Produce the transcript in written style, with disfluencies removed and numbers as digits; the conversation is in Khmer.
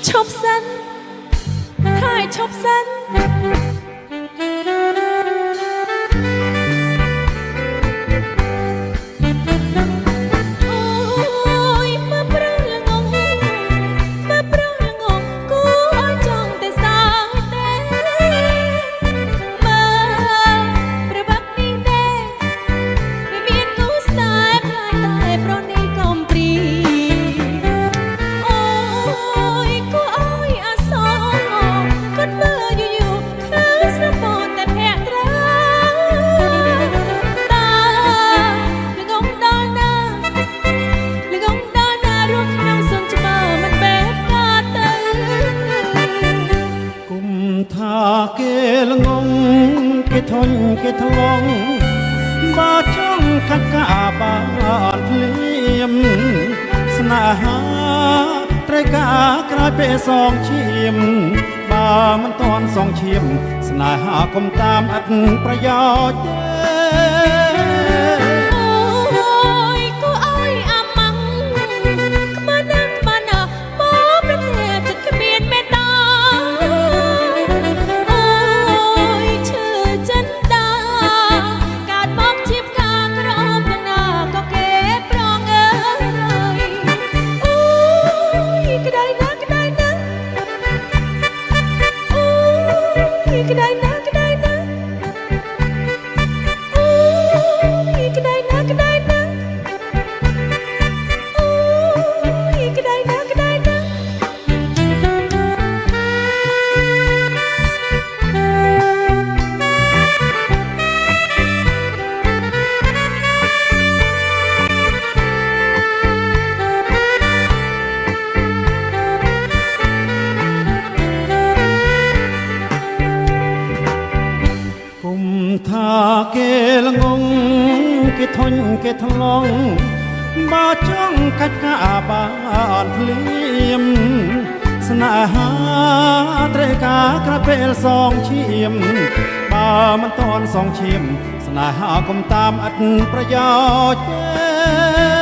ឈប់សិនហើយឈប់សិនគេល្ងងគេធន់គេថ្លង់បើចង់កាត់កាបានភ្លាមស្នេហាត្រូវការក្រោយពេលសងឈាមបើមិនតន់សងឈាមស្នេហាកុំតាមឥតប្រយោជន៍ថាគេល្ងងគេធន់គេថ្លង់បើចង់កាច់កាបានភ្លាមស្នេហាត្រូវការក្រោយពេលសងឈាមបើមិនតន់សងឈាមស្នេហាកុំតាមឥតប្រយោជន៍ទេ